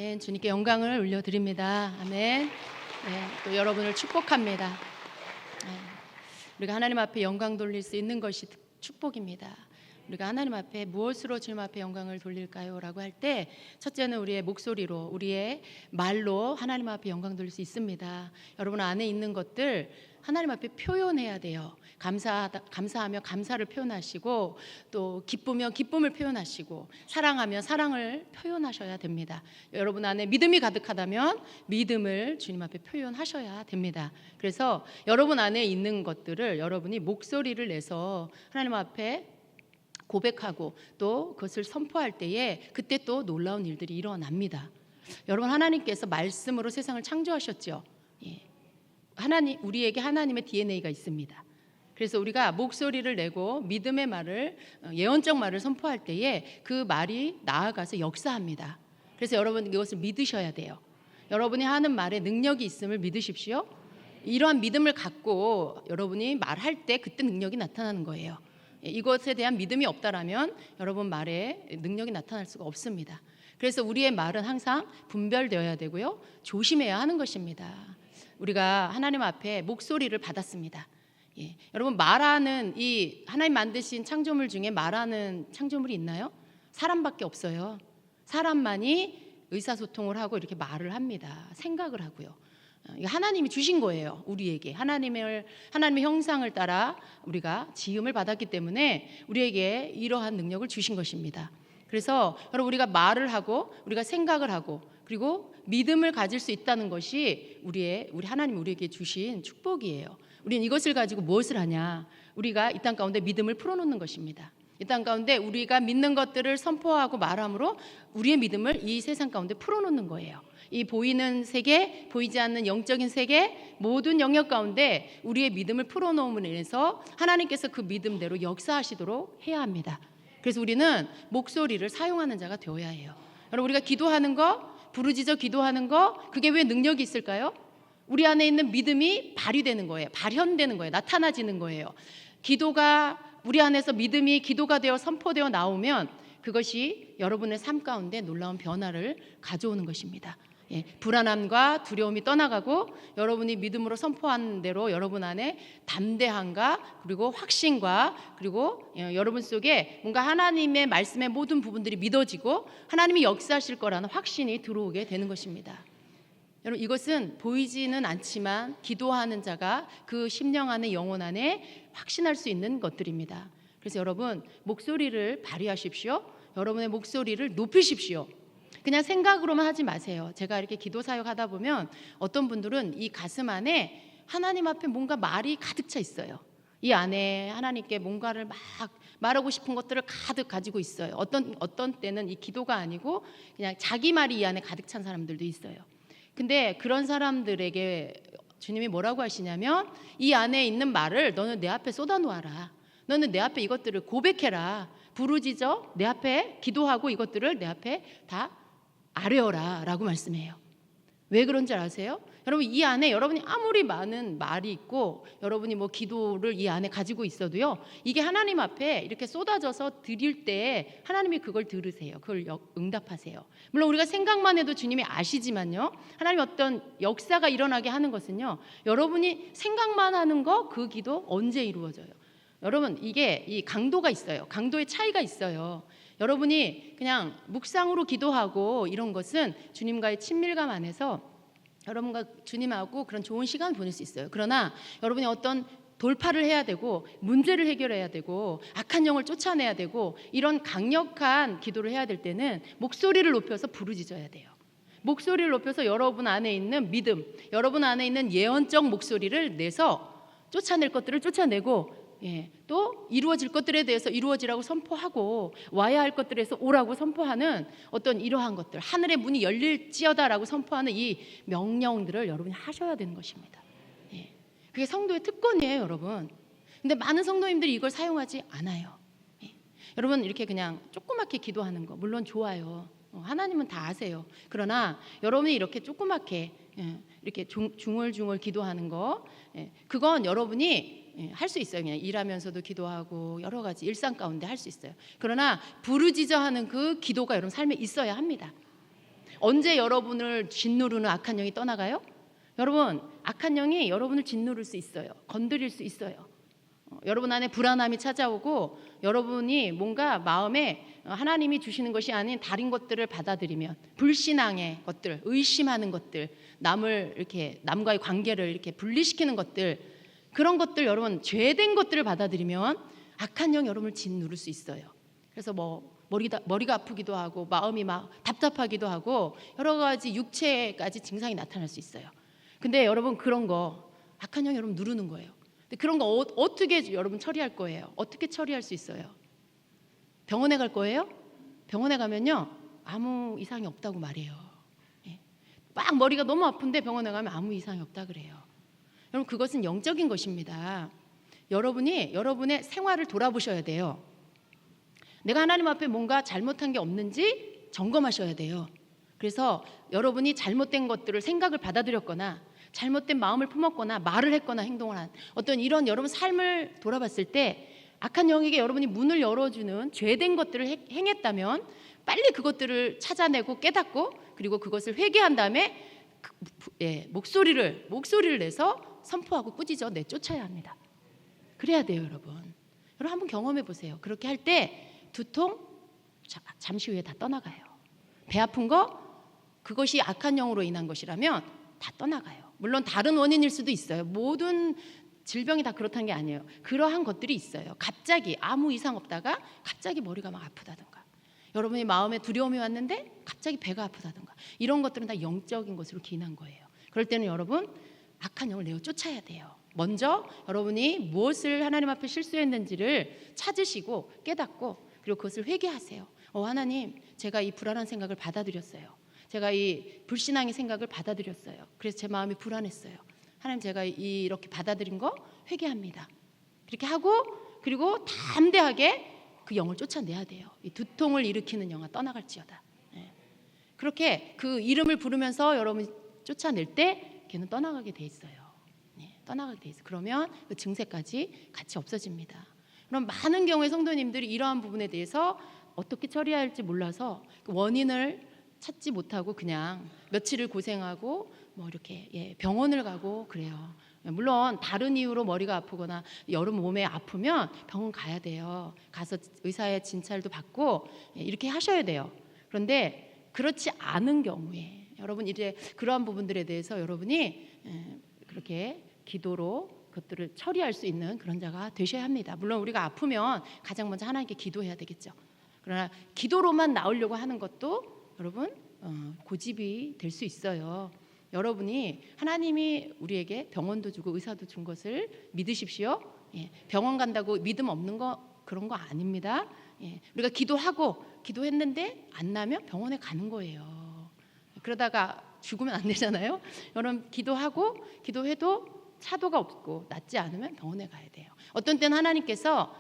아멘. 주님께 영광을 올려드립니다. 아멘. 네, 또 여러분을 축복합니다. 네, 우리가 하나님 앞에 영광 돌릴 수 있는 것이 축복입니다. 우리가 하나님 앞에 무엇으로 주님 앞에 영광을 돌릴까요? 라고 할 때 첫째는 우리의 목소리로, 우리의 말로 하나님 앞에 영광 돌릴 수 있습니다. 여러분 안에 있는 것들 하나님 앞에 표현해야 돼요. 감사하며 감사를 표현하시고, 또 기쁘면 기쁨을 표현하시고, 사랑하면 사랑을 표현하셔야 됩니다. 여러분 안에 믿음이 가득하다면 믿음을 주님 앞에 표현하셔야 됩니다. 그래서 여러분 안에 있는 것들을 여러분이 목소리를 내서 하나님 앞에 고백하고 또 그것을 선포할 때에 그때 또 놀라운 일들이 일어납니다. 여러분, 하나님께서 말씀으로 세상을 창조하셨죠. 우리에게 하나님의 DNA가 있습니다. 그래서 우리가 목소리를 내고 믿음의 말을, 예언적 말을 선포할 때에 그 말이 나아가서 역사합니다. 그래서 여러분 이것을 믿으셔야 돼요. 여러분이 하는 말에 능력이 있음을 믿으십시오. 이러한 믿음을 갖고 여러분이 말할 때 그때 능력이 나타나는 거예요. 이것에 대한 믿음이 없다라면 여러분 말에 능력이 나타날 수가 없습니다. 그래서 우리의 말은 항상 분별되어야 되고요, 조심해야 하는 것입니다. 우리가 하나님 앞에 목소리를 받았습니다. 여러분, 말하는 이 하나님 만드신 창조물 중에 말하는 창조물이 있나요? 사람밖에 없어요. 사람만이 의사소통을 하고 이렇게 말을 합니다. 생각을 하고요. 하나님이 주신 거예요. 우리에게 하나님의 형상을 따라 우리가 지음을 받았기 때문에 우리에게 이러한 능력을 주신 것입니다. 그래서 여러분, 우리가 말을 하고 우리가 생각을 하고 그리고 믿음을 가질 수 있다는 것이 우리 하나님 우리에게 주신 축복이에요. 우리는 이것을 가지고 무엇을 하냐? 우리가 이 땅 가운데 믿음을 풀어놓는 것입니다. 이 땅 가운데 우리가 믿는 것들을 선포하고 말함으로 우리의 믿음을 이 세상 가운데 풀어놓는 거예요. 이 보이는 세계, 보이지 않는 영적인 세계, 모든 영역 가운데 우리의 믿음을 풀어놓음으로 인해서 하나님께서 그 믿음대로 역사하시도록 해야 합니다. 그래서 우리는 목소리를 사용하는 자가 되어야 해요. 여러분, 우리가 기도하는 거, 부르짖어 기도하는 거, 그게 왜 능력이 있을까요? 우리 안에 있는 믿음이 발휘되는 거예요. 발현되는 거예요. 나타나지는 거예요. 기도가 우리 안에서 믿음이 기도가 되어 선포되어 나오면 그것이 여러분의 삶 가운데 놀라운 변화를 가져오는 것입니다. 불안함과 두려움이 떠나가고 여러분이 믿음으로 선포한 대로 여러분 안에 담대함과 그리고 확신과 그리고 여러분 속에 뭔가 하나님의 말씀의 모든 부분들이 믿어지고 하나님이 역사하실 거라는 확신이 들어오게 되는 것입니다. 여러분, 이것은 보이지는 않지만 기도하는 자가 그 심령 안에 영혼 안에 확신할 수 있는 것들입니다. 그래서 여러분, 목소리를 발휘하십시오. 여러분의 목소리를 높이십시오. 그냥 생각으로만 하지 마세요. 제가 이렇게 기도 사역 하다 보면 어떤 분들은 이 가슴 안에 하나님 앞에 뭔가 말이 가득 차 있어요. 이 안에 하나님께 뭔가를 막 말하고 싶은 것들을 가득 가지고 있어요. 어떤 때는 이 기도가 아니고 그냥 자기 말이 이 안에 가득 찬 사람들도 있어요. 근데 그런 사람들에게 주님이 뭐라고 하시냐면, 이 안에 있는 말을 너는 내 앞에 쏟아놓아라. 너는 내 앞에 이것들을 고백해라. 부르짖어 내 앞에 기도하고 이것들을 내 앞에 다 아뢰어라 라고 말씀해요. 왜 그런 줄 아세요? 여러분, 이 안에 여러분이 아무리 많은 말이 있고 여러분이 뭐 기도를 이 안에 가지고 있어도요, 이게 하나님 앞에 이렇게 쏟아져서 드릴 때 하나님이 그걸 들으세요. 그걸 응답하세요. 물론 우리가 생각만 해도 주님이 아시지만요, 하나님 어떤 역사가 일어나게 하는 것은요, 여러분이 생각만 하는 거, 그 기도 언제 이루어져요? 여러분, 이게 이 강도가 있어요. 강도의 차이가 있어요. 여러분이 그냥 묵상으로 기도하고 이런 것은 주님과의 친밀감 안에서 여러분과 주님하고 그런 좋은 시간을 보낼 수 있어요. 그러나 여러분이 어떤 돌파를 해야 되고 문제를 해결해야 되고 악한 영을 쫓아내야 되고 이런 강력한 기도를 해야 될 때는 목소리를 높여서 부르짖어야 돼요. 목소리를 높여서 여러분 안에 있는 믿음, 여러분 안에 있는 예언적 목소리를 내서 쫓아낼 것들을 쫓아내고, 또 이루어질 것들에 대해서 이루어지라고 선포하고 와야 할 것들에서 오라고 선포하는 어떤 이러한 것들, 하늘의 문이 열릴지어다라고 선포하는 이 명령들을 여러분이 하셔야 되는 것입니다. 그게 성도의 특권이에요, 여러분. 근데 많은 성도님들이 이걸 사용하지 않아요. 여러분, 이렇게 그냥 조그맣게 기도하는 거 물론 좋아요. 하나님은 다 아세요. 그러나 여러분이 이렇게 조그맣게 이렇게 중얼중얼 기도하는 거, 그건 여러분이 할 수 있어요. 그냥 일하면서도 기도하고 여러 가지 일상 가운데 할 수 있어요. 그러나 부르짖어 하는 그 기도가 여러분 삶에 있어야 합니다. 언제 여러분을 짓누르는 악한 영이 떠나가요? 여러분, 악한 영이 여러분을 짓누를 수 있어요. 건드릴 수 있어요. 여러분 안에 불안함이 찾아오고 여러분이 뭔가 마음에 하나님이 주시는 것이 아닌 다른 것들을 받아들이면, 불신앙의 것들, 의심하는 것들, 남을 이렇게 남과의 관계를 이렇게 분리시키는 것들, 그런 것들, 여러분 죄된 것들을 받아들이면 악한 영 여러분을 짓누를 수 있어요. 그래서 머리가 아프기도 하고 마음이 막 답답하기도 하고 여러 가지 육체까지 증상이 나타날 수 있어요. 근데 여러분 그런 거 악한 영 여러분 누르는 거예요. 근데 그런 거 어떻게 여러분 처리할 거예요? 어떻게 처리할 수 있어요? 병원에 갈 거예요? 병원에 가면요 아무 이상이 없다고 말해요. 예. 막 머리가 너무 아픈데 병원에 가면 아무 이상이 없다 그래요. 여러분 그것은 영적인 것입니다. 여러분이 여러분의 생활을 돌아보셔야 돼요. 내가 하나님 앞에 뭔가 잘못한 게 없는지 점검하셔야 돼요. 그래서 여러분이 잘못된 것들을 생각을 받아들였거나 잘못된 마음을 품었거나 말을 했거나 행동을 한 어떤 이런 여러분 삶을 돌아봤을 때 악한 영에게 여러분이 문을 열어주는 죄된 것들을 행했다면 빨리 그것들을 찾아내고 깨닫고 그리고 그것을 회개한 다음에 목소리를 내서 선포하고 꾸짖어 내쫓아야 합니다. 그래야 돼요, 여러분. 여러분 한번 경험해 보세요. 그렇게 할 때 두통 잠시 후에 다 떠나가요. 배 아픈 거 그것이 악한 영으로 인한 것이라면 다 떠나가요. 물론 다른 원인일 수도 있어요. 모든 질병이 다 그렇다는 게 아니에요. 그러한 것들이 있어요. 갑자기 아무 이상 없다가 갑자기 머리가 막 아프다든가, 여러분의 마음에 두려움이 왔는데 갑자기 배가 아프다든가, 이런 것들은 다 영적인 것으로 기인한 거예요. 그럴 때는 여러분 악한 영을 내어 쫓아야 돼요. 먼저 여러분이 무엇을 하나님 앞에 실수했는지를 찾으시고 깨닫고 그리고 그것을 회개하세요. 하나님, 제가 이 불안한 생각을 받아들였어요. 제가 이 불신앙의 생각을 받아들였어요. 그래서 제 마음이 불안했어요. 하나님, 제가 이렇게 받아들인 거 회개합니다. 그렇게 하고 그리고 담대하게 그 영을 쫓아내야 돼요. 이 두통을 일으키는 영아 떠나갈지어다. 그렇게 그 이름을 부르면서 여러분이 쫓아낼 때 걔는 떠나가게 돼 있어요. 떠나가게 돼 있어요. 그러면 그 증세까지 같이 없어집니다. 그럼 많은 경우에 성도님들이 이러한 부분에 대해서 어떻게 처리해야 할지 몰라서 그 원인을 찾지 못하고 그냥 며칠을 고생하고 뭐 이렇게 병원을 가고 그래요. 물론 다른 이유로 머리가 아프거나 여름 몸에 아프면 병원 가야 돼요. 가서 의사의 진찰도 받고 이렇게 하셔야 돼요. 그런데 그렇지 않은 경우에 여러분 이제 그러한 부분들에 대해서 여러분이 그렇게 기도로 그것들을 처리할 수 있는 그런 자가 되셔야 합니다. 물론 우리가 아프면 가장 먼저 하나님께 기도해야 되겠죠. 그러나 기도로만 나으려고 하는 것도 여러분 고집이 될 수 있어요. 여러분이 하나님이 우리에게 병원도 주고 의사도 준 것을 믿으십시오. 병원 간다고 믿음 없는 거 그런 거 아닙니다. 우리가 기도했는데 안 나면 병원에 가는 거예요. 그러다가 죽으면 안 되잖아요. 여러분 기도해도 차도가 없고 낫지 않으면 병원에 가야 돼요. 어떤 때는 하나님께서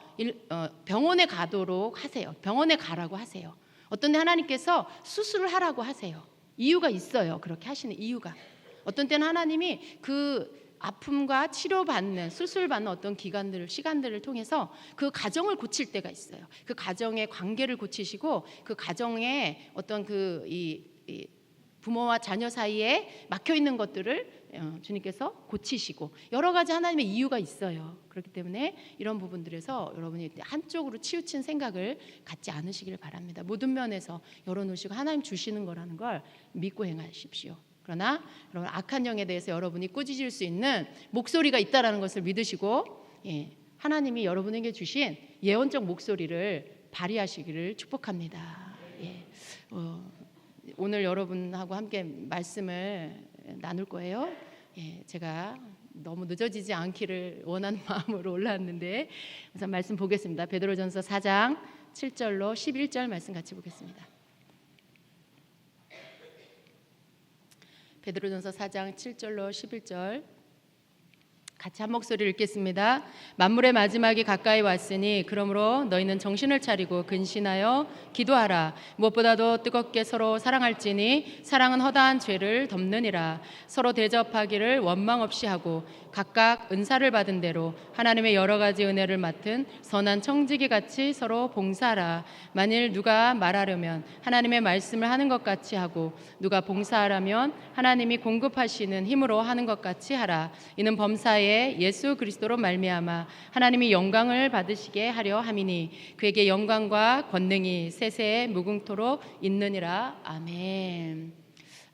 병원에 가도록 하세요. 병원에 가라고 하세요. 어떤 때 하나님께서 수술을 하라고 하세요. 이유가 있어요. 그렇게 하시는 이유가. 어떤 때는 하나님이 그 아픔과 치료받는 수술받는 어떤 시간들을 통해서 그 가정을 고칠 때가 있어요. 그 가정의 관계를 고치시고 그 가정의 어떤 이 부모와 자녀 사이에 막혀 있는 것들을 주님께서 고치시고 여러 가지 하나님의 이유가 있어요. 그렇기 때문에 이런 부분들에서 여러분이 한쪽으로 치우친 생각을 갖지 않으시길 바랍니다. 모든 면에서 열어놓으시고 하나님 주시는 거라는 걸 믿고 행하십시오. 그러나 여러분 악한 영에 대해서 여러분이 꾸짖을 수 있는 목소리가 있다라는 것을 믿으시고 하나님이 여러분에게 주신 예언적 목소리를 발휘하시기를 축복합니다. 오늘 여러분하고 함께 말씀을 나눌 거예요. 제가 너무 늦어지지 않기를 원하는 마음으로 올라왔는데 우선 말씀 보겠습니다. 베드로전서 4장 7절로 11절 말씀 같이 보겠습니다. 베드로전서 4장 7절로 11절 같이 한 목소리를 읽겠습니다. 만물의 마지막이 가까이 왔으니 그러므로 너희는 정신을 차리고 근신하여 기도하라. 무엇보다도 뜨겁게 서로 사랑할지니 사랑은 허다한 죄를 덮느니라. 서로 대접하기를 원망 없이 하고 각각 은사를 받은 대로 하나님의 여러 가지 은혜를 맡은 선한 청지기 같이 서로 봉사하라. 만일 누가 말하려면 하나님의 말씀을 하는 것 같이 하고 누가 봉사하라면 하나님이 공급하시는 힘으로 하는 것 같이 하라. 이는 범사에 예수 그리스도로 말미암아 하나님이 영광을 받으시게 하려 함이니 그에게 영광과 권능이 세세에 무궁토록 있느니라. 아멘.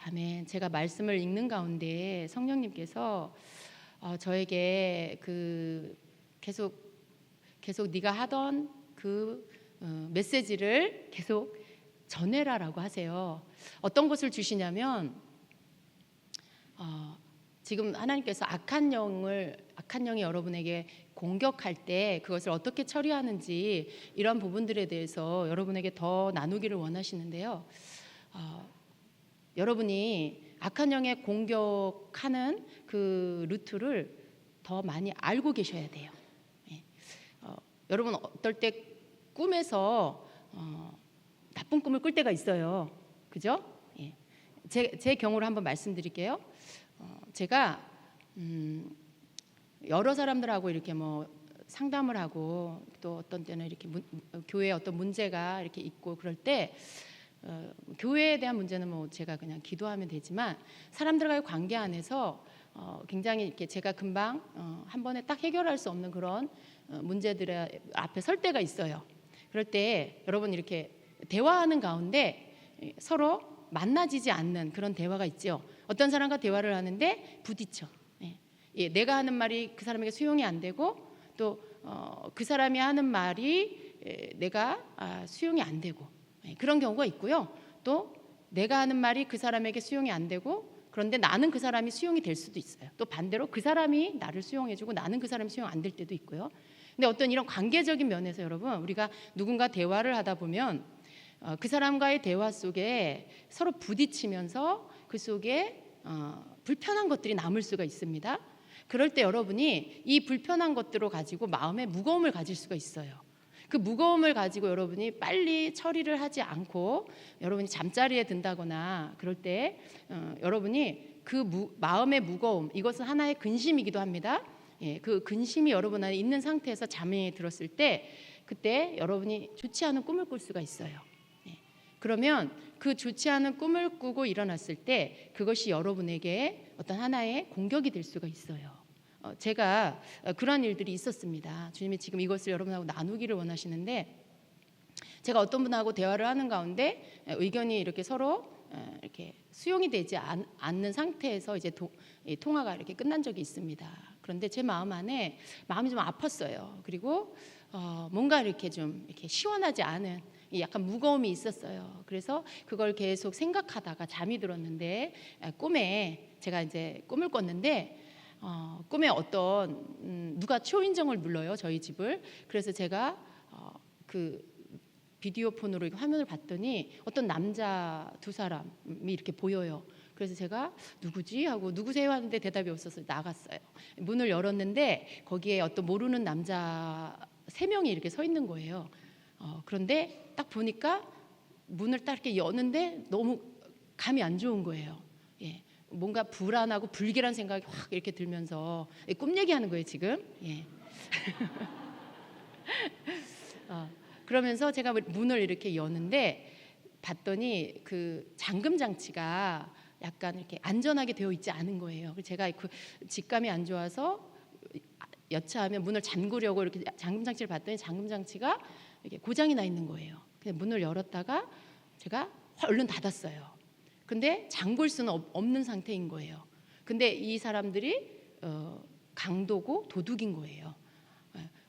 아멘. 제가 말씀을 읽는 가운데 성령님께서 저에게 계속 네가 하던 메시지를 계속 전해라라고 하세요. 어떤 것을 주시냐면 지금 하나님께서 악한 영이 여러분에게 공격할 때 그것을 어떻게 처리하는지 이런 부분들에 대해서 여러분에게 더 나누기를 원하시는데요. 여러분이 악한 영의 공격하는 그 루트를 더 많이 알고 계셔야 돼요. 여러분 어떨 때 꿈에서 나쁜 꿈을 꿀 때가 있어요. 그죠? 제 경우를 한번 말씀드릴게요. 제가 여러 사람들하고 이렇게 상담을 하고 또 어떤 때는 이렇게 교회에 어떤 문제가 이렇게 있고 그럴 때 교회에 대한 문제는 제가 그냥 기도하면 되지만 사람들과의 관계 안에서 굉장히 이렇게 제가 금방 한 번에 딱 해결할 수 없는 그런 문제들의 앞에 설 때가 있어요. 그럴 때 여러분 이렇게 대화하는 가운데 서로 만나지지 않는 그런 대화가 있죠. 어떤 사람과 대화를 하는데 부딪혀. 내가 하는 말이 그 사람에게 수용이 안 되고 또 그 사람이 하는 말이 내가 수용이 안 되고 그런 경우가 있고요. 또 내가 하는 말이 그 사람에게 수용이 안 되고 그런데 나는 그 사람이 수용이 될 수도 있어요. 또 반대로 그 사람이 나를 수용해주고 나는 그 사람이 수용 안 될 때도 있고요. 근데 어떤 이런 관계적인 면에서 여러분 우리가 누군가 대화를 하다 보면 그 사람과의 대화 속에 서로 부딪히면서 그 속에 불편한 것들이 남을 수가 있습니다. 그럴 때 여러분이 이 불편한 것들을 가지고 마음에 무거움을 가질 수가 있어요. 그 무거움을 가지고 여러분이 빨리 처리를 하지 않고 여러분이 잠자리에 든다거나 그럴 때 여러분이 마음의 무거움, 이것은 하나의 근심이기도 합니다. 그 근심이 여러분 안에 있는 상태에서 잠이 들었을 때 그때 여러분이 좋지 않은 꿈을 꿀 수가 있어요. 그러면 그 좋지 않은 꿈을 꾸고 일어났을 때 그것이 여러분에게 어떤 하나의 공격이 될 수가 있어요. 제가 그런 일들이 있었습니다. 주님이 지금 이것을 여러분하고 나누기를 원하시는데 제가 어떤 분하고 대화를 하는 가운데 의견이 이렇게 서로 이렇게 수용이 되지 않는 상태에서 이제 통화가 이렇게 끝난 적이 있습니다. 그런데 제 마음 안에 마음이 좀 아팠어요. 그리고 뭔가 이렇게 좀 이렇게 시원하지 않은 약간 무거움이 있었어요. 그래서 그걸 계속 생각하다가 잠이 들었는데 꿈에 제가 이제 꿈을 꿨는데 꿈에 어떤 누가 초인종을 눌러요 저희 집을. 그래서 제가 그 비디오 폰으로 화면을 봤더니 어떤 남자 두 사람이 이렇게 보여요. 그래서 제가 누구지 하고 누구세요 하는데 대답이 없어서 나갔어요. 문을 열었는데 거기에 어떤 모르는 남자 3명이 이렇게 서 있는 거예요. 그런데 딱 보니까 문을 딱 이렇게 여는데 너무 감이 안 좋은 거예요. 뭔가 불안하고 불길한 생각이 확 이렇게 들면서 꿈 얘기하는 거예요 지금. 그러면서 제가 문을 이렇게 여는데 봤더니 그 잠금 장치가 약간 이렇게 안전하게 되어 있지 않은 거예요. 제가 그 직감이 안 좋아서 여차하면 문을 잠그려고 이렇게 잠금 장치를 봤더니 잠금 장치가 이렇게 고장이 나 있는 거예요. 그냥 문을 열었다가 제가 얼른 닫았어요. 근데 잠글 수는 없는 상태인 거예요. 근데 이 사람들이 강도고 도둑인 거예요.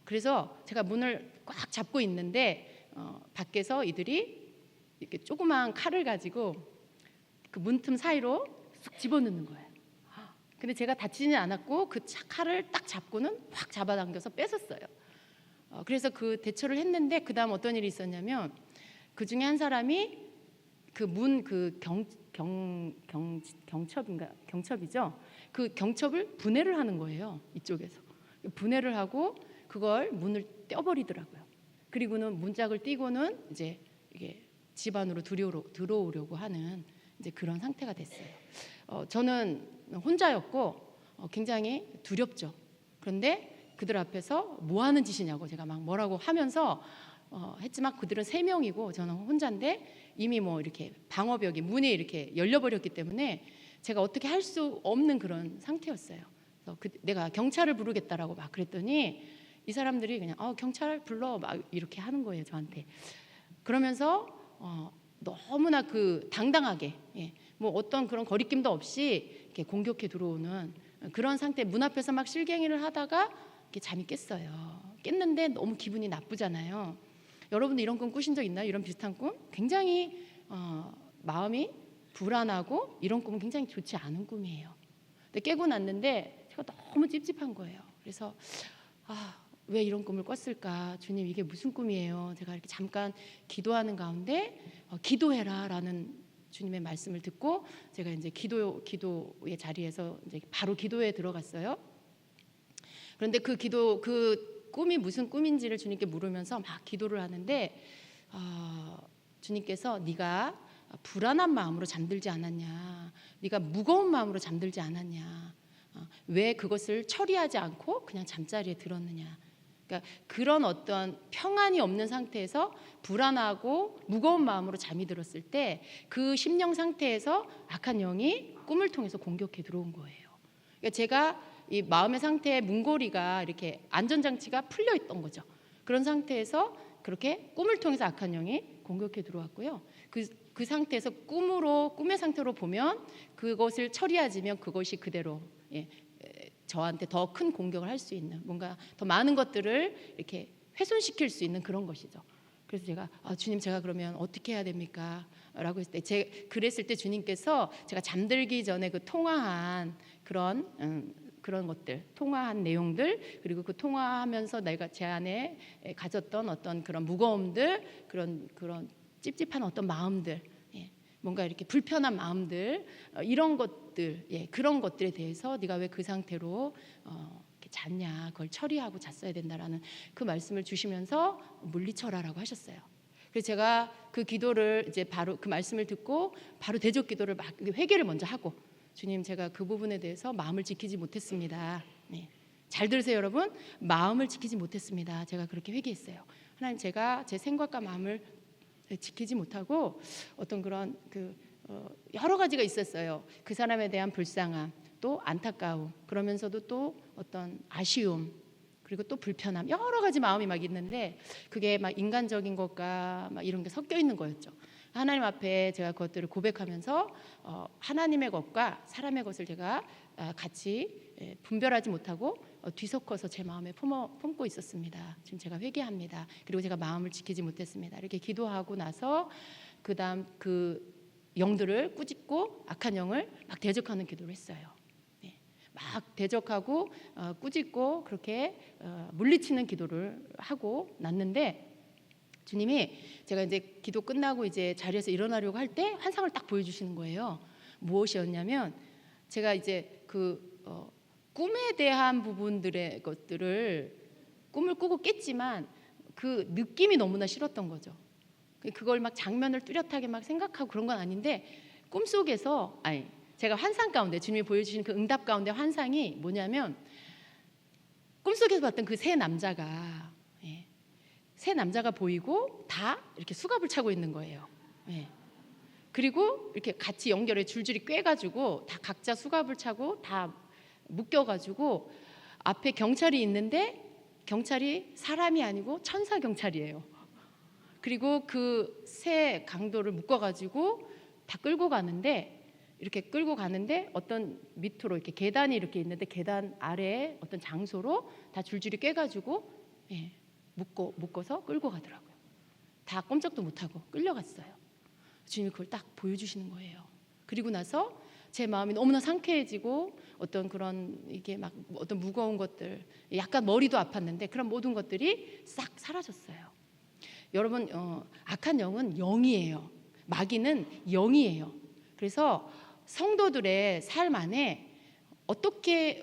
그래서 제가 문을 꽉 잡고 있는데 밖에서 이들이 이렇게 조그만 칼을 가지고 그 문틈 사이로 쑥 집어넣는 거예요. 근데 제가 다치지는 않았고 그 칼을 딱 잡고는 확 잡아당겨서 뺏었어요. 그래서 그 대처를 했는데 그 다음 어떤 일이 있었냐면 그 중에 한 사람이 그 문 경첩이죠. 그 경첩을 분해를 하는 거예요. 이쪽에서 분해를 하고 그걸 문을 떼어버리더라고요. 그리고는 문짝을 띄고는 이제 이게 집 안으로 들어오려고 하는 이제 그런 상태가 됐어요. 저는 혼자였고 굉장히 두렵죠. 그런데 그들 앞에서 뭐 하는 짓이냐고 제가 막 뭐라고 하면서 했지만 그들은 3명이고 저는 혼자인데 이미 뭐 이렇게 방어벽이 문이 이렇게 열려버렸기 때문에 제가 어떻게 할 수 없는 그런 상태였어요. 그래서 내가 경찰을 부르겠다라고 막 그랬더니 이 사람들이 그냥 경찰 불러 막 이렇게 하는 거예요, 저한테. 그러면서 너무나 그 당당하게 뭐 어떤 그런 거리낌도 없이 이렇게 공격해 들어오는 그런 상태. 문 앞에서 막 실갱이를 하다가 이렇게 잠이 깼어요. 깼는데 너무 기분이 나쁘잖아요. 여러분도 이런 꿈 꾸신 적 있나요? 이런 비슷한 꿈? 굉장히 마음이 불안하고 이런 꿈은 굉장히 좋지 않은 꿈이에요. 근데 깨고 났는데 제가 너무 찝찝한 거예요. 그래서 왜 이런 꿈을 꿨을까? 주님, 이게 무슨 꿈이에요? 제가 이렇게 잠깐 기도하는 가운데 기도해라라는 주님의 말씀을 듣고 제가 이제 기도의 자리에서 이제 바로 기도에 들어갔어요. 그런데 그 꿈이 무슨 꿈인지를 주님께 물으면서 막 기도를 하는데 주님께서 네가 불안한 마음으로 잠들지 않았냐? 네가 무거운 마음으로 잠들지 않았냐? 왜 그것을 처리하지 않고 그냥 잠자리에 들었느냐? 그러니까 그런 어떤 평안이 없는 상태에서 불안하고 무거운 마음으로 잠이 들었을 때 그 심령 상태에서 악한 영이 꿈을 통해서 공격해 들어온 거예요. 그러니까 제가 이 마음의 상태에 문고리가 이렇게 안전장치가 풀려 있던 거죠. 그런 상태에서 그렇게 꿈을 통해서 악한 영이 공격해 들어왔고요. 그 상태에서 꿈의 상태로 보면 그것을 처리하지면 그것이 그대로 저한테 더 큰 공격을 할 수 있는 뭔가 더 많은 것들을 이렇게 훼손시킬 수 있는 그런 것이죠. 그래서 제가 주님, 제가 그러면 어떻게 해야 됩니까? 라고 했을 때 그랬을 때 주님께서 제가 잠들기 전에 그 통화한 그런 것들, 통화한 내용들, 그리고 그 통화하면서 내가 제 안에 가졌던 어떤 그런 무거움들, 그런 찝찝한 어떤 마음들, 뭔가 이렇게 불편한 마음들, 이런 것들, 그런 것들에 대해서 네가 왜 그 상태로 이렇게 잤냐, 그걸 처리하고 잤어야 된다라는 그 말씀을 주시면서 물리쳐라라고 하셨어요. 그래서 제가 그 기도를 이제 바로 그 말씀을 듣고 바로 대적 기도를 막 회개를 먼저 하고, 주님, 제가 그 부분에 대해서 마음을 지키지 못했습니다. 잘 들으세요, 여러분. 마음을 지키지 못했습니다. 제가 그렇게 회개했어요. 하나님, 제가 제 생각과 마음을 지키지 못하고 어떤 그런 여러 가지가 있었어요. 그 사람에 대한 불쌍함, 또 안타까움, 그러면서도 또 어떤 아쉬움, 그리고 또 불편함, 여러 가지 마음이 막 있는데 그게 막 인간적인 것과 막 이런 게 섞여 있는 거였죠. 하나님 앞에 제가 그것들을 고백하면서 하나님의 것과 사람의 것을 제가 같이 분별하지 못하고 뒤섞어서 제 마음에 품고 있었습니다. 지금 제가 회개합니다. 그리고 제가 마음을 지키지 못했습니다. 이렇게 기도하고 나서 그다음 그 영들을 꾸짖고 악한 영을 막 대적하는 기도를 했어요. 막 대적하고 꾸짖고 그렇게 물리치는 기도를 하고 났는데, 주님이 제가 이제 기도 끝나고 이제 자리에서 일어나려고 할 때 환상을 딱 보여주시는 거예요. 무엇이었냐면 제가 이제 꿈에 대한 부분들의 것들을 꿈을 꾸고 깼지만 그 느낌이 너무나 싫었던 거죠. 그걸 막 장면을 뚜렷하게 막 생각하고 그런 건 아닌데, 꿈속에서 제가 환상 가운데 주님이 보여주신 그 응답 가운데 환상이 뭐냐면, 꿈속에서 봤던 그 세 남자가 보이고 다 이렇게 수갑을 차고 있는 거예요. 그리고 이렇게 같이 연결해 줄줄이 꿰가지고 다 각자 수갑을 차고 다 묶여가지고 앞에 경찰이 있는데 경찰이 사람이 아니고 천사 경찰이에요. 그리고 그 세 강도를 묶어가지고 다 끌고 가는데, 이렇게 끌고 가는데 어떤 밑으로 이렇게 계단이 이렇게 있는데 계단 아래에 어떤 장소로 다 줄줄이 꿰가지고 묶어서 끌고 가더라고요. 다 꼼짝도 못하고 끌려갔어요. 주님이 그걸 딱 보여주시는 거예요. 그리고 나서 제 마음이 너무나 상쾌해지고 어떤 그런 이게 막 어떤 무거운 것들, 약간 머리도 아팠는데 그런 모든 것들이 싹 사라졌어요. 여러분, 악한 영은 영이에요. 마귀는 영이에요. 그래서 성도들의 삶 안에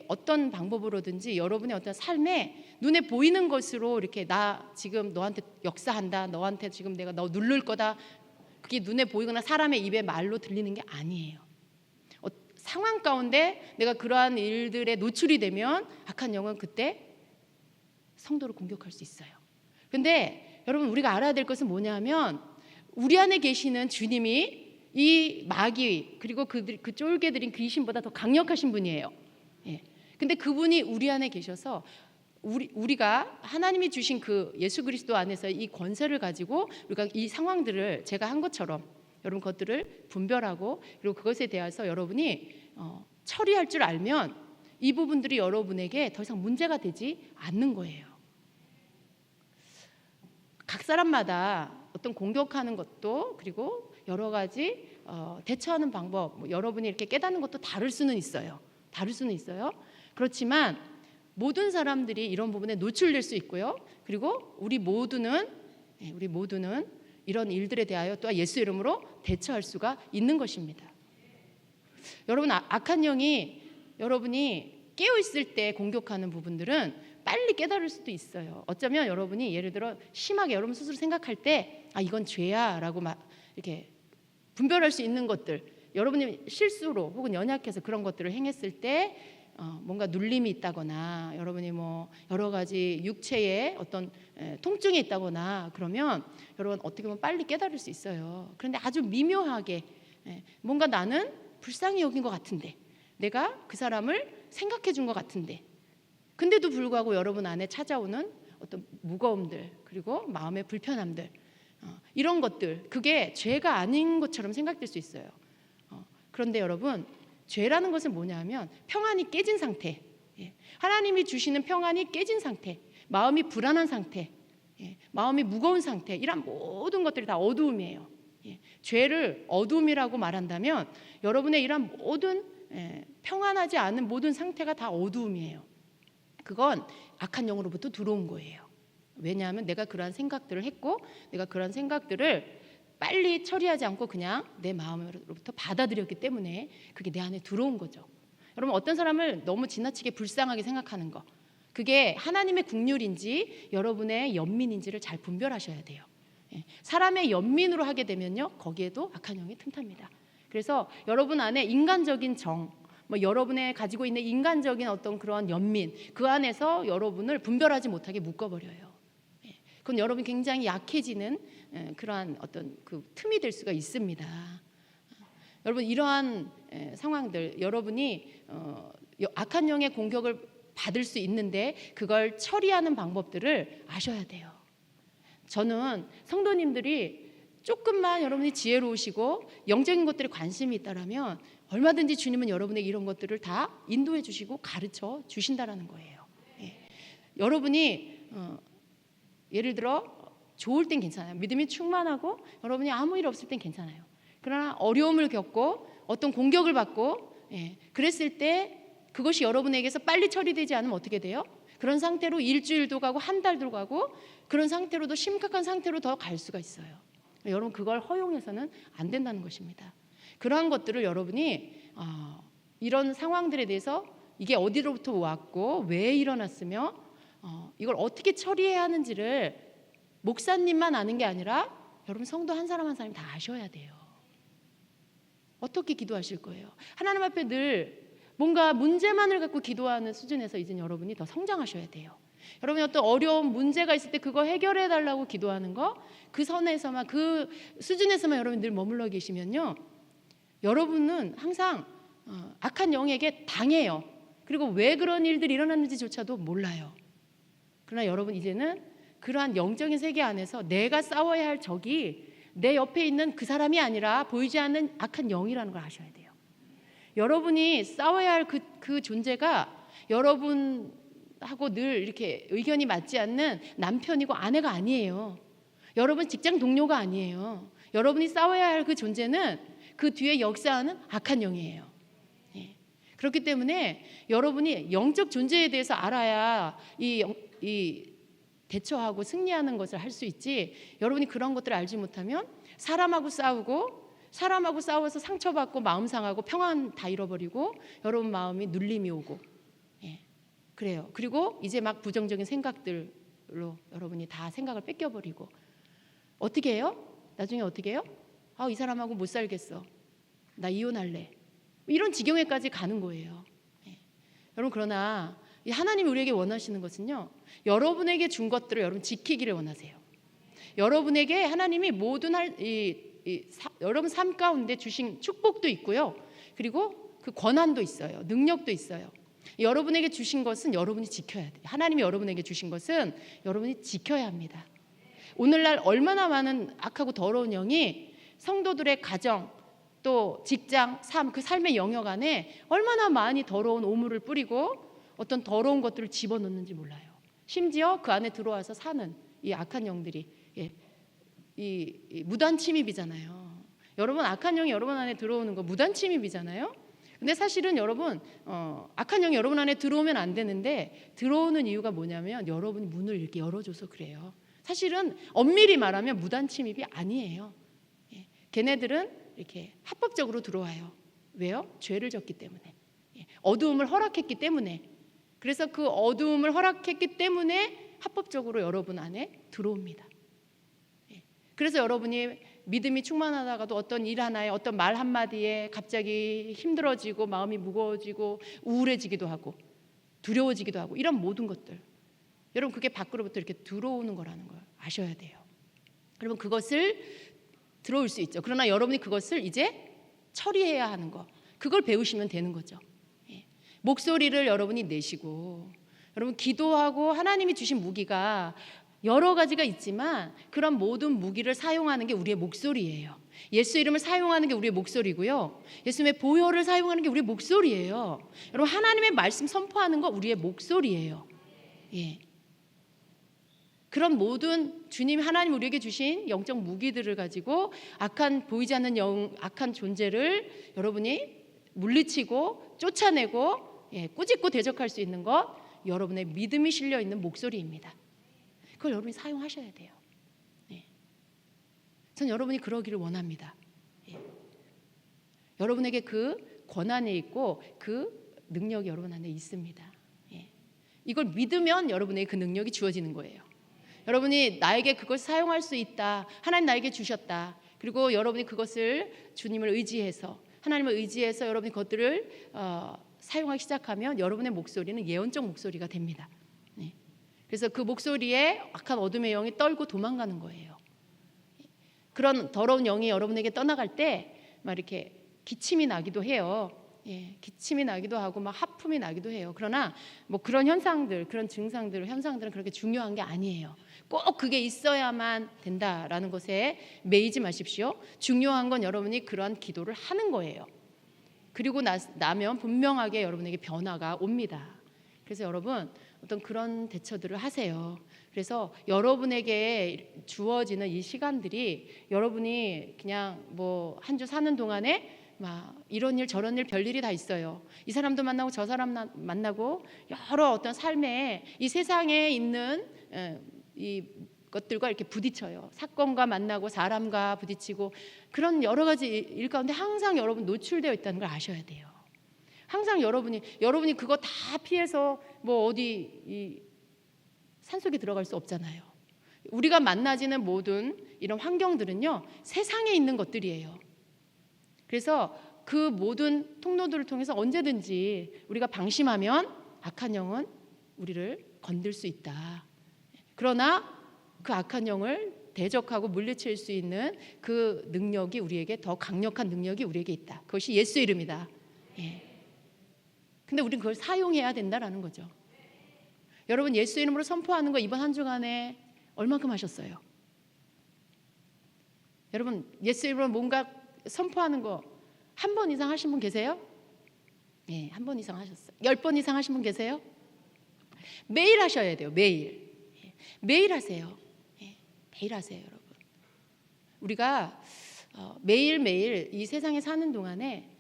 어떤 방법으로든지 여러분의 어떤 삶에 눈에 보이는 것으로 이렇게 나 지금 너한테 역사한다, 너한테 지금 내가 너 누를 거다, 그게 눈에 보이거나 사람의 입에 말로 들리는 게 아니에요. 상황 가운데 내가 그러한 일들에 노출이 되면 악한 영은 그때 성도를 공격할 수 있어요. 근데 여러분, 우리가 알아야 될 것은 뭐냐면 우리 안에 계시는 주님이 이 마귀 그리고 그 쫄개들인 귀신보다 더 강력하신 분이에요. 예. 근데 그분이 우리 안에 계셔서 우리가 하나님이 주신 그 예수 그리스도 안에서 이 권세를 가지고 우리가 이 상황들을 제가 한 것처럼 여러분 것들을 분별하고 그리고 그것에 대해서 여러분이 처리할 줄 알면 이 부분들이 여러분에게 더 이상 문제가 되지 않는 거예요. 각 사람마다 어떤 공격하는 것도 그리고 여러 가지 대처하는 방법, 여러분이 이렇게 깨닫는 것도 다를 수는 있어요. 그렇지만 모든 사람들이 이런 부분에 노출될 수 있고요. 그리고 우리 모두는 이런 일들에 대하여 또한 예수 이름으로 대처할 수가 있는 것입니다. 여러분, 악한 영이 여러분이 깨어 있을 때 공격하는 부분들은 빨리 깨달을 수도 있어요. 어쩌면 여러분이 예를 들어 심하게 여러분 스스로 생각할 때 이건 죄야라고 막 이렇게 분별할 수 있는 것들, 여러분이 실수로 혹은 연약해서 그런 것들을 행했을 때 뭔가 눌림이 있다거나 여러분이 뭐 여러 가지 육체에 어떤 통증이 있다거나 그러면 여러분 어떻게 보면 빨리 깨달을 수 있어요. 그런데 아주 미묘하게 뭔가 나는 불쌍히 여긴 것 같은데, 내가 그 사람을 생각해 준 것 같은데, 근데도 불구하고 여러분 안에 찾아오는 어떤 무거움들 그리고 마음의 불편함들, 이런 것들, 그게 죄가 아닌 것처럼 생각될 수 있어요. 그런데 여러분, 죄라는 것은 뭐냐면 평안이 깨진 상태, 하나님이 주시는 평안이 깨진 상태, 마음이 불안한 상태, 마음이 무거운 상태, 이런 모든 것들이 다 어두움이에요. 죄를 어두움이라고 말한다면 여러분의 이런 모든 평안하지 않은 모든 상태가 다 어두움이에요. 그건 악한 영으로부터 들어온 거예요. 왜냐하면 내가 그러한 생각들을 했고 내가 그러한 생각들을 빨리 처리하지 않고 그냥 내 마음으로부터 받아들였기 때문에 그게 내 안에 들어온 거죠. 여러분, 어떤 사람을 너무 지나치게 불쌍하게 생각하는 거, 그게 하나님의 긍휼인지 여러분의 연민인지를 잘 분별하셔야 돼요. 사람의 연민으로 하게 되면요, 거기에도 악한 영이 틈탑니다. 그래서 여러분 안에 인간적인 정, 여러분의 가지고 있는 인간적인 어떤 그런 연민, 그 안에서 여러분을 분별하지 못하게 묶어버려요. 그건 여러분이 굉장히 약해지는 그러한 어떤 그 틈이 될 수가 있습니다. 여러분, 이러한 상황들, 여러분이 악한 영의 공격을 받을 수 있는데 그걸 처리하는 방법들을 아셔야 돼요. 저는 성도님들이 조금만 여러분이 지혜로우시고 영적인 것들에 관심이 있다라면 얼마든지 주님은 여러분에게 이런 것들을 다 인도해 주시고 가르쳐 주신다라는 거예요. 여러분이 예를 들어 좋을 땐 괜찮아요. 믿음이 충만하고 여러분이 아무 일 없을 땐 괜찮아요. 그러나 어려움을 겪고 어떤 공격을 받고 그랬을 때 그것이 여러분에게서 빨리 처리되지 않으면 어떻게 돼요? 그런 상태로 일주일도 가고 한 달도 가고 그런 상태로도 심각한 상태로 더 갈 수가 있어요. 여러분, 그걸 허용해서는 안 된다는 것입니다. 그러한 것들을 여러분이 이런 상황들에 대해서 이게 어디로부터 왔고 왜 일어났으며 이걸 어떻게 처리해야 하는지를 목사님만 아는 게 아니라 여러분 성도 한 사람 한 사람이 다 아셔야 돼요. 어떻게 기도하실 거예요? 하나님 앞에 늘 뭔가 문제만을 갖고 기도하는 수준에서 이제 여러분이 더 성장하셔야 돼요. 여러분이 어떤 어려운 문제가 있을 때 그거 해결해 달라고 기도하는 거, 그 선에서만, 그 수준에서만 여러분 늘 머물러 계시면요, 여러분은 항상 악한 영에게 당해요. 그리고 왜 그런 일들이 일어났는지조차도 몰라요. 그러나 여러분, 이제는 그러한 영적인 세계 안에서 내가 싸워야 할 적이 내 옆에 있는 그 사람이 아니라 보이지 않는 악한 영이라는 걸 아셔야 돼요. 여러분이 싸워야 할 그 존재가 여러분하고 늘 이렇게 의견이 맞지 않는 남편이고 아내가 아니에요. 여러분 직장 동료가 아니에요. 여러분이 싸워야 할 그 존재는 그 뒤에 역사하는 악한 영이에요. 그렇기 때문에 여러분이 영적 존재에 대해서 알아야 이 대처하고 승리하는 것을 할 수 있지, 여러분이 그런 것들을 알지 못하면 사람하고 싸우고 사람하고 싸워서 상처받고 마음 상하고 평안 다 잃어버리고 여러분 마음이 눌림이 오고, 예, 그래요. 그리고 이제 막 부정적인 생각들로 여러분이 다 생각을 뺏겨버리고 어떻게 해요? 나중에 어떻게 해요? 이 사람하고 못 살겠어. 나 이혼할래. 이런 지경에까지 가는 거예요. 예. 여러분, 그러나 하나님이 우리에게 원하시는 것은요, 여러분에게 준 것들을 여러분 지키기를 원하세요. 여러분에게 하나님이 모든 여러분 삶 가운데 주신 축복도 있고요, 그리고 그 권한도 있어요. 능력도 있어요. 여러분에게 주신 것은 여러분이 지켜야 돼요. 하나님이 여러분에게 주신 것은 여러분이 지켜야 합니다. 오늘날 얼마나 많은 악하고 더러운 영이 성도들의 가정, 또 직장, 삶, 그 삶의 영역 안에 얼마나 많이 더러운 오물을 뿌리고 어떤 더러운 것들을 집어넣는지 몰라요. 심지어 그 안에 들어와서 사는 이 악한 영들이, 예, 이 무단 침입이잖아요. 여러분, 악한 영이 여러분 안에 들어오는 거 무단 침입이잖아요. 근데 사실은 여러분, 악한 영이 여러분 안에 들어오면 안 되는데 들어오는 이유가 뭐냐면 여러분이 문을 이렇게 열어줘서 그래요. 사실은 엄밀히 말하면 무단 침입이 아니에요. 예, 걔네들은 이렇게 합법적으로 들어와요. 왜요? 죄를 졌기 때문에, 예, 어두움을 허락했기 때문에. 그래서 그 어두움을 허락했기 때문에 합법적으로 여러분 안에 들어옵니다. 예, 그래서 여러분이 믿음이 충만하다가도 어떤 일 하나에, 어떤 말 한마디에 갑자기 힘들어지고 마음이 무거워지고 우울해지기도 하고 두려워지기도 하고, 이런 모든 것들, 여러분, 그게 밖으로부터 이렇게 들어오는 거라는 걸 아셔야 돼요. 여러분, 그것을 들어올 수 있죠. 그러나 여러분이 그것을 이제 처리해야 하는 거, 그걸 배우시면 되는 거죠. 예. 목소리를 여러분이 내시고, 여러분 기도하고, 하나님이 주신 무기가 여러 가지가 있지만 그런 모든 무기를 사용하는 게 우리의 목소리예요. 예수 이름을 사용하는 게 우리의 목소리고요, 예수님의 보혈을 사용하는 게 우리의 목소리예요. 여러분, 하나님의 말씀 선포하는 거 우리의 목소리예요. 예. 그런 모든 주님 하나님 우리에게 주신 영적 무기들을 가지고 악한, 보이지 않는 악한 존재를 여러분이 물리치고 쫓아내고, 예, 꾸짖고 대적할 수 있는 것, 여러분의 믿음이 실려 있는 목소리입니다. 그걸 여러분이 사용하셔야 돼요. 예. 전 여러분이 그러기를 원합니다. 예. 여러분에게 그 권한이 있고 그 능력이 여러분 안에 있습니다. 예. 이걸 믿으면 여러분에게 그 능력이 주어지는 거예요. 여러분이 나에게 그걸 사용할 수 있다, 하나님 나에게 주셨다, 그리고 여러분이 그것을 주님을 의지해서, 하나님을 의지해서 여러분이 그것들을 사용하기 시작하면 여러분의 목소리는 예언적 목소리가 됩니다. 네. 그래서 그 목소리에 악한 어둠의 영이 떨고 도망가는 거예요. 그런 더러운 영이 여러분에게 떠나갈 때 막 이렇게 기침이 나기도 해요. 예, 기침이 나기도 하고 막 하품이 나기도 해요. 그러나 뭐 그런 현상들, 그런 증상들, 현상들은 그렇게 중요한 게 아니에요. 꼭 그게 있어야만 된다라는 것에 매이지 마십시오. 중요한 건 여러분이 그러한 기도를 하는 거예요. 그리고 나면 분명하게 여러분에게 변화가 옵니다. 그래서 여러분, 어떤 그런 대처들을 하세요. 그래서 여러분에게 주어지는 이 시간들이, 여러분이 그냥 뭐 한 주 사는 동안에 막 이런 일 저런 일 별일이 다 있어요. 이 사람도 만나고 저 사람 만나고 여러 어떤 삶에 이 세상에 있는 이 것들과 이렇게 부딪혀요. 사건과 만나고 사람과 부딪히고, 그런 여러 가지 일 가운데 항상 여러분 노출되어 있다는 걸 아셔야 돼요. 항상 여러분이 그거 다 피해서 뭐 어디 이 산속에 들어갈 수 없잖아요. 우리가 만나지는 모든 이런 환경들은요, 세상에 있는 것들이에요. 그래서 그 모든 통로들을 통해서 언제든지 우리가 방심하면 악한 영은 우리를 건들 수 있다. 그러나 그 악한 영을 대적하고 물리칠 수 있는 그 능력이, 우리에게 더 강력한 능력이 우리에게 있다. 그것이 예수 이름이다. 예. 근데 우리는 그걸 사용해야 된다라는 거죠. 여러분, 예수 이름으로 선포하는 거 이번 한 주간에 얼마큼 하셨어요? 여러분, 예수 이름으로 뭔가 선포하는 거 한 번 이상 하신 분 계세요? 네, 한 번 이상 하셨어요. 10번 이상 하신 분 계세요? 매일 하셔야 돼요. 매일. 매일 하세요. 매일 하세요, 여러분. 우리가 매일매일 이 세상에 사는 동안에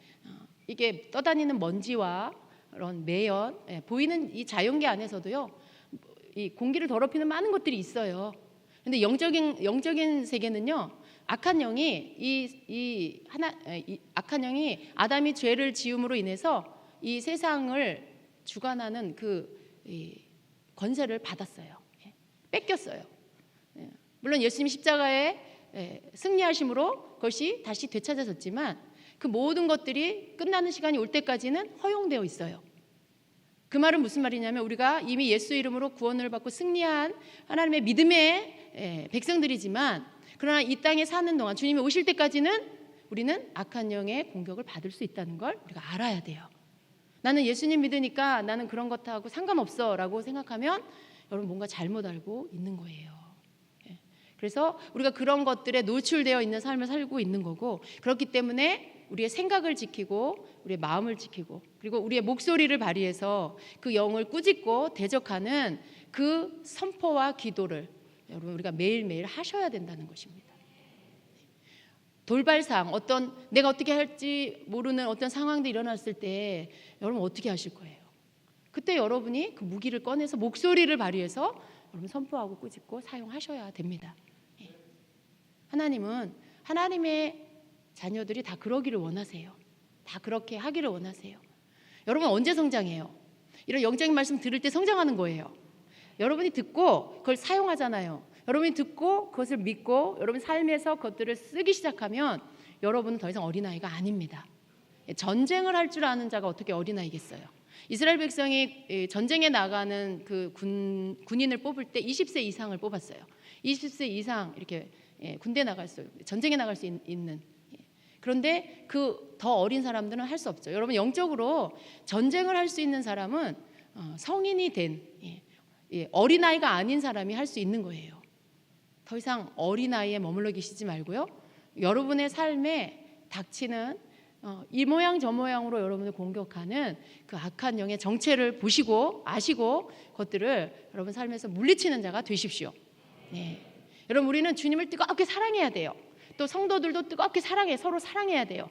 이게 떠다니는 먼지와 그런 매연, 보이는 이 자연계 안에서도요, 이 공기를 더럽히는 많은 것들이 있어요. 근데 영적인 세계는요, 악한 영이 악한 영이 아담이 죄를 지음으로 인해서 이 세상을 주관하는 이 권세를 받았어요. 뺏겼어요. 물론 예수님이 십자가에 승리하심으로 그것이 다시 되찾아졌지만 그 모든 것들이 끝나는 시간이 올 때까지는 허용되어 있어요. 그 말은 무슨 말이냐면 우리가 이미 예수 이름으로 구원을 받고 승리한 하나님의 믿음의 백성들이지만 그러나 이 땅에 사는 동안 주님이 오실 때까지는 우리는 악한 영의 공격을 받을 수 있다는 걸 우리가 알아야 돼요. 나는 예수님 믿으니까 나는 그런 것하고 상관없어 라고 생각하면 여러분 뭔가 잘못 알고 있는 거예요. 그래서 우리가 그런 것들에 노출되어 있는 삶을 살고 있는 거고, 그렇기 때문에 우리의 생각을 지키고 우리의 마음을 지키고 그리고 우리의 목소리를 발휘해서 그 영을 꾸짖고 대적하는 그 선포와 기도를 여러분 우리가 매일매일 하셔야 된다는 것입니다. 돌발상, 내가 어떻게 할지 모르는 어떤 상황들이 일어났을 때 여러분 어떻게 하실 거예요? 그때 여러분이 그 무기를 꺼내서 목소리를 발휘해서 여러분 선포하고 꾸짖고 사용하셔야 됩니다. 하나님은 하나님의 자녀들이 다 그러기를 원하세요. 다 그렇게 하기를 원하세요. 여러분 언제 성장해요? 이런 영적인 말씀 들을 때 성장하는 거예요. 여러분이 듣고 그걸 사용하잖아요. 여러분이 듣고 그것을 믿고 여러분 삶에서 그것들을 쓰기 시작하면 여러분은 더 이상 어린아이가 아닙니다. 전쟁을 할 줄 아는 자가 어떻게 어린아이겠어요? 이스라엘 백성이 전쟁에 나가는 그 군인을 뽑을 때 20세 이상을 뽑았어요. 20세 이상 이렇게 군대 나갈 수, 전쟁에 나갈 수 있는. 그런데 그 더 어린 사람들은 할 수 없죠. 여러분 영적으로 전쟁을 할 수 있는 사람은 성인이 된 어린아이가 아닌 사람이 할 수 있는 거예요. 더 이상 어린아이에 머물러 계시지 말고요. 여러분의 삶에 닥치는 이 모양 저 모양으로 여러분을 공격하는 그 악한 영의 정체를 보시고 아시고 그것들을 여러분 삶에서 물리치는 자가 되십시오. 여러분 우리는 주님을 뜨겁게 사랑해야 돼요. 또 성도들도 뜨겁게 서로 사랑해야 돼요.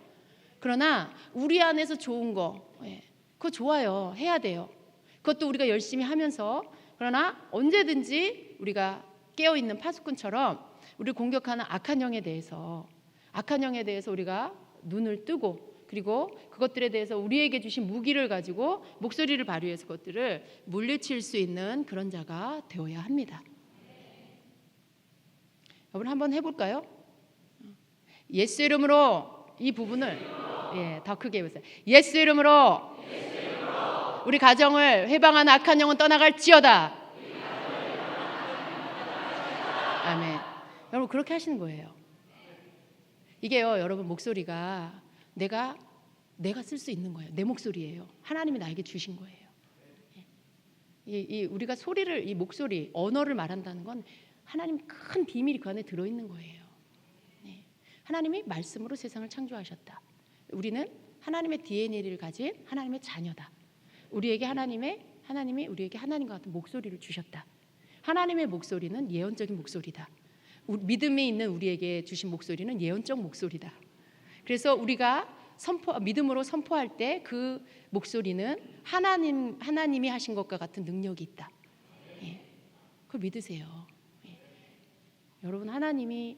그러나 우리 안에서 좋은 거 그거 좋아요. 해야 돼요. 그것도 우리가 열심히 하면서, 그러나 언제든지 우리가 깨어있는 파수꾼처럼 우리를 공격하는 악한 영에 대해서 우리가 눈을 뜨고 그리고 그것들에 대해서 우리에게 주신 무기를 가지고 목소리를 발휘해서 그것들을 물리칠 수 있는 그런 자가 되어야 합니다. 여러분 한번 해볼까요? 예수 이름으로 이 부분을 더 크게 해보세요. 예수 이름으로 우리 가정을 회방하는 악한 영은 떠나갈지어다. 아멘. 여러분 그렇게 하시는 거예요. 이게요 여러분 목소리가 내가 쓸 수 있는 거예요. 내 목소리예요. 하나님이 나에게 주신 거예요. 우리가 소리를, 이 목소리, 언어를 말한다는 건 하나님 큰 비밀이 그 안에 들어있는 거예요. 하나님이 말씀으로 세상을 창조하셨다. 우리는 하나님의 DNA를 가진 하나님의 자녀다. 하나님이 우리에게 하나님과 같은 목소리를 주셨다. 하나님의 목소리는 예언적인 목소리다. 믿음이 있는 우리에게 주신 목소리는 예언적 목소리다. 그래서 우리가 믿음으로 선포할 때 그 목소리는 하나님이 하신 것과 같은 능력이 있다. 그걸 믿으세요. 여러분 하나님이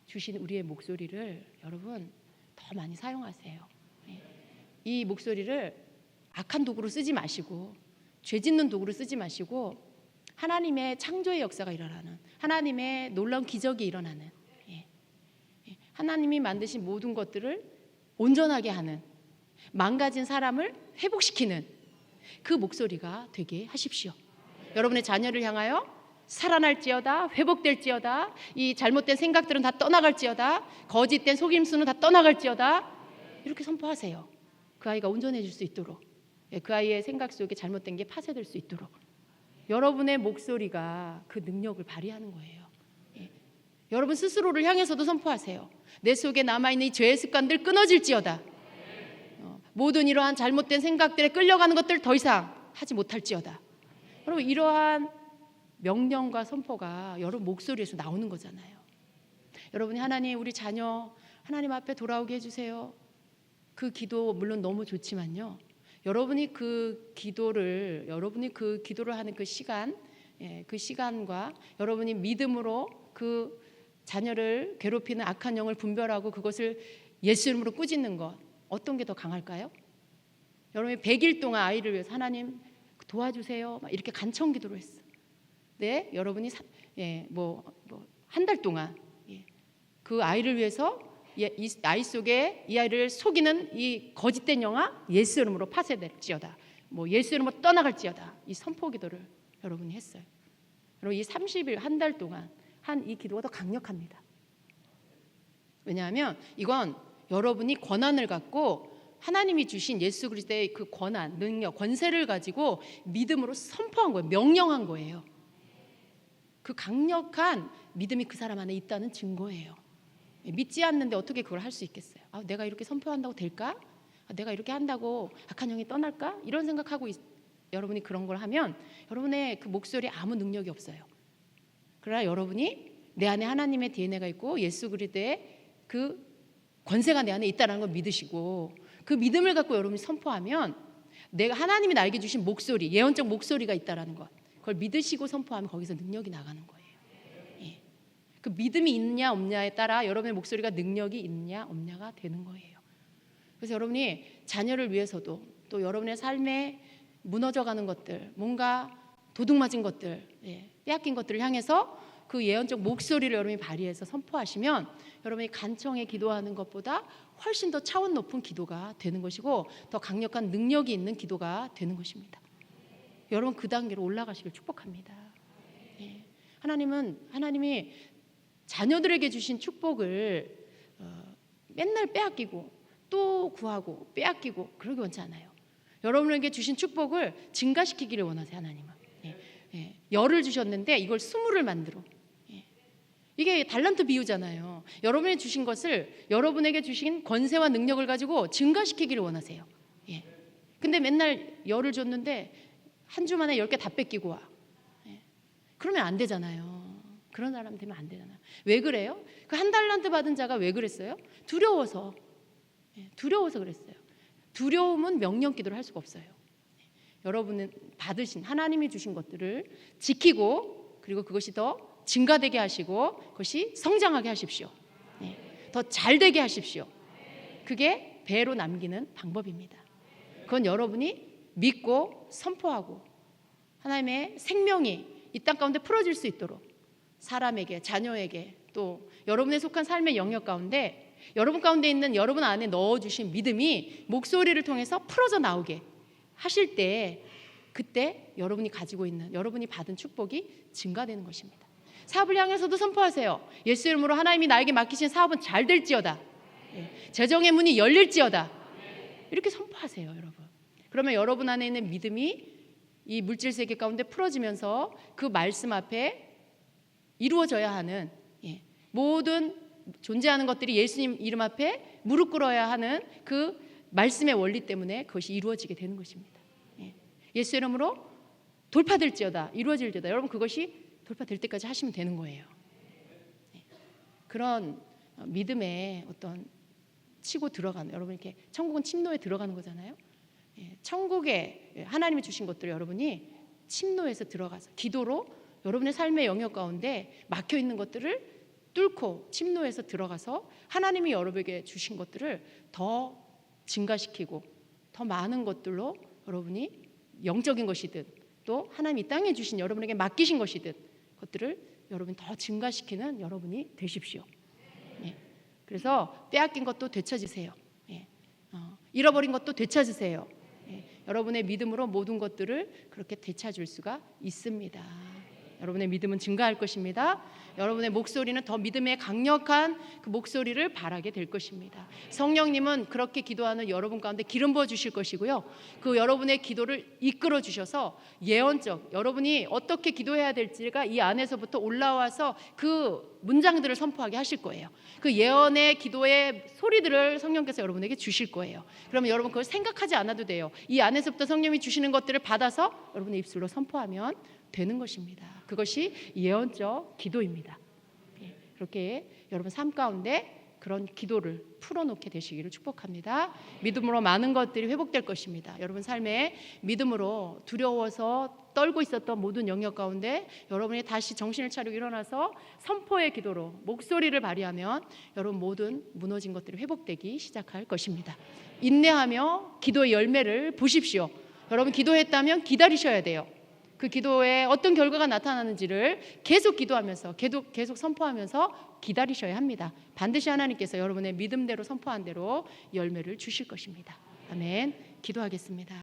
주신 우리의 목소리를 여러분 더 많이 사용하세요. 이 목소리를 악한 도구로 쓰지 마시고 죄 짓는 도구로 쓰지 마시고 하나님의 창조의 역사가 일어나는, 하나님의 놀라운 기적이 일어나는, 하나님이 만드신 모든 것들을 온전하게 하는, 망가진 사람을 회복시키는 그 목소리가 되게 하십시오. 여러분의 자녀를 향하여 살아날지어다, 회복될지어다, 이 잘못된 생각들은 다 떠나갈지어다, 거짓된 속임수는 다 떠나갈지어다, 이렇게 선포하세요. 그 아이가 온전해질 수 있도록, 그 아이의 생각 속에 잘못된 게 파쇄될 수 있도록 여러분의 목소리가 그 능력을 발휘하는 거예요. 여러분 스스로를 향해서도 선포하세요. 내 속에 남아있는 이 죄의 습관들 끊어질지어다. 모든 이러한 잘못된 생각들에 끌려가는 것들 더 이상 하지 못할지어다. 여러분 이러한 명령과 선포가 여러분 목소리에서 나오는 거잖아요. 여러분이 하나님 우리 자녀 하나님 앞에 돌아오게 해주세요. 그 기도 물론 너무 좋지만요. 여러분이 그 기도를 하는 그 시간과 여러분이 믿음으로 그 자녀를 괴롭히는 악한 영을 분별하고 그것을 예수 이름으로 꾸짖는 것, 어떤 게 더 강할까요? 여러분이 100일 동안 아이를 위해서 하나님 도와주세요 막 이렇게 간청 기도를 했어. 네, 여러분이 한 달 동안 그 아이를 위해서 이 아이 속에 이 아이를 속이는 이 거짓된 영아 예수 이름으로 파쇄될지어다, 예수 이름으로 떠나갈지어다, 이 선포 기도를 여러분이 했어요. 여러분 이 30일 한 달 동안 한 이 기도가 더 강력합니다. 왜냐하면 이건 여러분이 권한을 갖고 하나님이 주신 예수 그리스도의 그 권한, 능력, 권세를 가지고 믿음으로 선포한 거예요. 명령한 거예요. 그 강력한 믿음이 그 사람 안에 있다는 증거예요. 믿지 않는데 어떻게 그걸 할 수 있겠어요? 내가 이렇게 선포한다고 될까? 내가 이렇게 한다고 악한 영이 떠날까? 이런 생각하고 여러분이 그런 걸 하면 여러분의 그 목소리에 아무 능력이 없어요. 그러나 여러분이 내 안에 하나님의 DNA가 있고 예수 그리스도의 그 권세가 내 안에 있다는 걸 믿으시고 그 믿음을 갖고 여러분이 선포하면 내가 하나님이 나에게 주신 목소리, 예언적 목소리가 있다라는 것, 그걸 믿으시고 선포하면 거기서 능력이 나가는 거예요. 그 믿음이 있냐 없냐에 따라 여러분의 목소리가 능력이 있냐 없냐가 되는 거예요. 그래서 여러분이 자녀를 위해서도 또 여러분의 삶에 무너져가는 것들, 뭔가 도둑맞은 것들, 빼앗긴 것들을 향해서 그 예언적 목소리를 여러분이 발휘해서 선포하시면 여러분이 간청에 기도하는 것보다 훨씬 더 차원 높은 기도가 되는 것이고 더 강력한 능력이 있는 기도가 되는 것입니다. 여러분 그 단계로 올라가시길 축복합니다. 하나님이 자녀들에게 주신 축복을 맨날 빼앗기고 또 구하고 빼앗기고 그러기 원치 않아요. 여러분에게 주신 축복을 증가시키기를 원하세요. 하나님은 열을 주셨는데 이걸 20을 만들어. 이게 달란트 비유잖아요. 여러분이 주신 것을 여러분에게 주신 권세와 능력을 가지고 증가시키기를 원하세요. 근데 맨날 열을 줬는데 한 주 만에 10개 다 뺏기고 와. 그러면 안 되잖아요. 그런 사람 되면 안 되잖아요. 왜 그래요? 그 한 달란트 받은 자가 왜 그랬어요? 두려워서 그랬어요. 두려움은 명령 기도를 할 수가 없어요. 여러분은 받으신 하나님이 주신 것들을 지키고 그리고 그것이 더 증가되게 하시고 그것이 성장하게 하십시오. 더 잘되게 하십시오. 그게 배로 남기는 방법입니다. 그건 여러분이 믿고 선포하고 하나님의 생명이 이 땅 가운데 풀어질 수 있도록 사람에게, 자녀에게 또 여러분의 속한 삶의 영역 가운데 여러분 가운데 있는 여러분 안에 넣어주신 믿음이 목소리를 통해서 풀어져 나오게 하실 때 그때 여러분이 가지고 있는 여러분이 받은 축복이 증가되는 것입니다. 사업을 향해서도 선포하세요. 예수 이름으로 하나님이 나에게 맡기신 사업은 잘 될지어다. 재정의 문이 열릴지어다. 이렇게 선포하세요, 여러분. 그러면 여러분 안에 있는 믿음이 이 물질 세계 가운데 풀어지면서 그 말씀 앞에 이루어져야 하는 모든 존재하는 것들이 예수님 이름 앞에 무릎 꿇어야 하는 그 말씀의 원리 때문에 그것이 이루어지게 되는 것입니다. 예수 이름으로 돌파될지어다, 이루어질지어다. 여러분 그것이 돌파될 때까지 하시면 되는 거예요. 그런 믿음의 어떤 치고 들어가는, 여러분 이렇게 천국은 침노에 들어가는 거잖아요. 천국에 하나님이 주신 것들을 여러분이 침노에서 들어가서 기도로 여러분의 삶의 영역 가운데 막혀 있는 것들을 뚫고 침노에서 들어가서 하나님이 여러분에게 주신 것들을 더 증가시키고 더 많은 것들로 여러분이 영적인 것이든 또 하나님이 땅에 주신 여러분에게 맡기신 것이든 것들을 여러분이 더 증가시키는 여러분이 되십시오. 그래서 빼앗긴 것도 되찾으세요. 잃어버린 것도 되찾으세요. 여러분의 믿음으로 모든 것들을 그렇게 되찾을 수가 있습니다. 여러분의 믿음은 증가할 것입니다. 여러분의 목소리는 더 믿음의 강력한 그 목소리를 발하게 될 것입니다. 성령님은 그렇게 기도하는 여러분 가운데 기름 부어 주실 것이고요. 그 여러분의 기도를 이끌어 주셔서 예언적 여러분이 어떻게 기도해야 될지가 이 안에서부터 올라와서 그 문장들을 선포하게 하실 거예요. 그 예언의 기도의 소리들을 성령께서 여러분에게 주실 거예요. 그러면 여러분 그걸 생각하지 않아도 돼요. 이 안에서부터 성령이 주시는 것들을 받아서 여러분의 입술로 선포하면 되는 것입니다. 그것이 예언적 기도입니다. 그렇게 여러분 삶 가운데 그런 기도를 풀어놓게 되시기를 축복합니다. 믿음으로 많은 것들이 회복될 것입니다. 여러분 삶에 믿음으로 두려워서 떨고 있었던 모든 영역 가운데 여러분이 다시 정신을 차리고 일어나서 선포의 기도로 목소리를 발휘하면 여러분 모든 무너진 것들이 회복되기 시작할 것입니다. 인내하며 기도의 열매를 보십시오. 여러분 기도했다면 기다리셔야 돼요. 그 기도에 어떤 결과가 나타나는지를 계속 기도하면서 계속 선포하면서 기다리셔야 합니다. 반드시 하나님께서 여러분의 믿음대로 선포한 대로 열매를 주실 것입니다. 아멘. 기도하겠습니다.